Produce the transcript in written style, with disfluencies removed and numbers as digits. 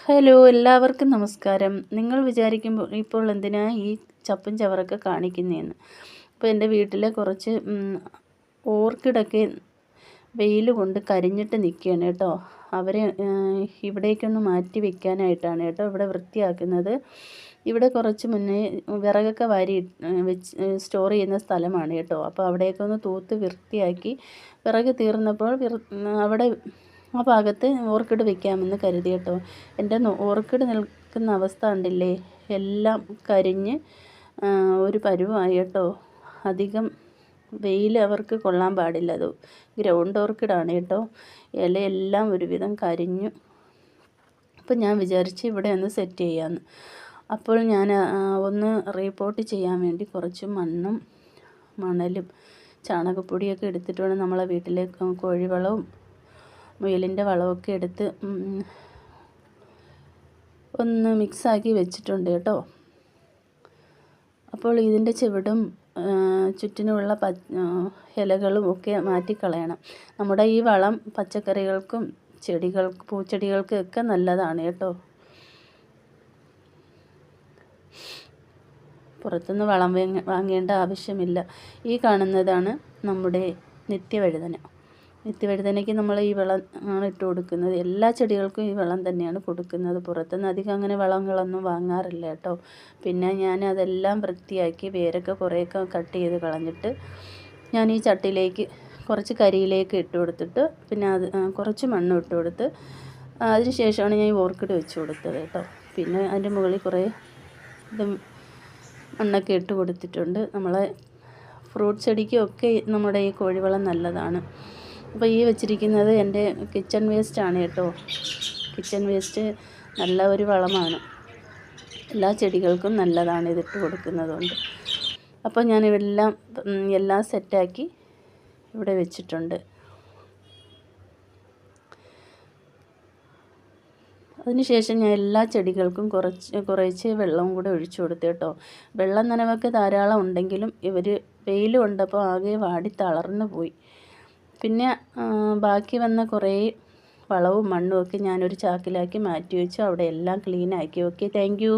Hello, എല്ലാവർക്കും നമസ്കാരം. നിങ്ങൾ വിചാരിക്കുമ്പോൾ ഇപ്പോൾ എന്തിനാ ഈ ചപ്പും ചവറൊക്കെ കാണിക്കുന്നതെന്ന്. അപ്പോൾ എൻ്റെ വീട്ടിലെ കുറച്ച് ഓർക്കിഡൊക്കെ വെയിൽ കൊണ്ട് കരിഞ്ഞിട്ട് നിൽക്കുകയാണ് കേട്ടോ. അവരെ ഇവിടേക്കൊന്ന് മാറ്റി വെക്കാനായിട്ടാണ് കേട്ടോ ഇവിടെ വൃത്തിയാക്കുന്നത്. ഇവിടെ കുറച്ച് മുന്നേ വിറകൊക്കെ വാരി വെച്ച് സ്റ്റോർ ചെയ്യുന്ന സ്ഥലമാണ് കേട്ടോ. അപ്പോൾ അവിടേക്ക് ഒന്ന് തൂത്ത് വൃത്തിയാക്കി വിറക് തീർന്നപ്പോൾ അവിടെ ആ ഭാഗത്ത് ഓർക്കിഡ് വെക്കാമെന്ന് കരുതി കേട്ടോ. എൻ്റെ ഓർക്കിഡ് നിൽക്കുന്ന അവസ്ഥ കണ്ടില്ലേ, എല്ലാം കരിഞ്ഞ് ഒരു പരുവമായി കേട്ടോ. അധികം വെയിൽ അവർക്ക് കൊള്ളാൻ പാടില്ല. അത് ഗ്രൗണ്ട് ഓർക്കിഡാണ് കേട്ടോ. ഇലയെല്ലാം ഒരുവിധം കരിഞ്ഞു. അപ്പം ഞാൻ വിചാരിച്ച് ഇവിടെ ഒന്ന് സെറ്റ് ചെയ്യാമെന്ന്. അപ്പോൾ ഞാൻ ഒന്ന് റീപോർട്ട് ചെയ്യാൻ വേണ്ടി കുറച്ച് മണ്ണും മണലും ചാണകപ്പൊടിയൊക്കെ എടുത്തിട്ട് വേണം നമ്മളെ വീട്ടിലെ കോഴിവളവും മുയലിൻ്റെ വളമൊക്കെ എടുത്ത് ഒന്ന് മിക്സാക്കി വെച്ചിട്ടുണ്ട് കേട്ടോ. അപ്പോൾ ഇതിൻ്റെ ചുവടും ചുറ്റിനുമുള്ള ഇലകളും ഒക്കെ മാറ്റിക്കളയണം. നമ്മുടെ ഈ വളം പച്ചക്കറികൾക്കും പൂച്ചെടികൾക്കും ഒക്കെ നല്ലതാണ് കേട്ടോ. പുറത്തുനിന്ന് വളം വാങ്ങേണ്ട ആവശ്യമില്ല. ഈ കാണുന്നതാണ് നമ്മുടെ നിത്യവഴുതനയ്ക്ക് നമ്മൾ ഈ വളം ആണ് ഇട്ട് കൊടുക്കുന്നത്. എല്ലാ ചെടികൾക്കും ഈ വളം തന്നെയാണ് കൊടുക്കുന്നത്. പുറത്തുനിന്ന് അധികം അങ്ങനെ വളങ്ങളൊന്നും വാങ്ങാറില്ല കേട്ടോ. പിന്നെ ഞാൻ അതെല്ലാം വൃത്തിയാക്കി വേരൊക്കെ കുറേയൊക്കെ കട്ട് ചെയ്ത് കളഞ്ഞിട്ട് ഞാൻ ഈ ചട്ടിയിലേക്ക് കുറച്ച് കരിയിലേക്ക് ഇട്ട് കൊടുത്തിട്ട് പിന്നെ അത് കുറച്ച് മണ്ണ് ഇട്ട് കൊടുത്ത് അതിന് ശേഷമാണ് ഞാൻ ഈ ഓർക്കിഡ് വെച്ച് കൊടുത്തത് കേട്ടോ. പിന്നെ അതിൻ്റെ മുകളിൽ കുറേ മണ്ണൊക്കെ ഇട്ട് കൊടുത്തിട്ടുണ്ട്. നമ്മളെ ഫ്രൂട്ട് ചെടിക്കൊക്കെ നമ്മുടെ ഈ കോഴിവളം നല്ലതാണ്. അപ്പോൾ ഈ വെച്ചിരിക്കുന്നത് എൻ്റെ കിച്ചൺ വേസ്റ്റാണ് കേട്ടോ. കിച്ചൺ വേസ്റ്റ് നല്ല ഒരു വളമാണ്, എല്ലാ ചെടികൾക്കും നല്ലതാണ് ഇതിട്ട് കൊടുക്കുന്നതുകൊണ്ട്. അപ്പോൾ ഞാൻ എല്ലാം സെറ്റാക്കി ഇവിടെ വെച്ചിട്ടുണ്ട്. അതിനുശേഷം ഞാൻ എല്ലാ ചെടികൾക്കും കുറച്ച് വെള്ളവും കൂടെ ഒഴിച്ചു കൊടുത്തു കേട്ടോ. വെള്ളം നനവൊക്കെ ധാരാളം ഉണ്ടെങ്കിലും ഇവർ വെയിൽ കൊണ്ടപ്പോൾ ആകെ വാടി തളർന്നു പോയി. പിന്നെ ബാക്കി വന്ന കുറേ വളവും മണ്ണും ഒക്കെ ഞാനൊരു ചാക്കിലാക്കി മാറ്റി വെച്ചു. അവിടെ എല്ലാം ക്ലീനാക്കി. Okay, thank U.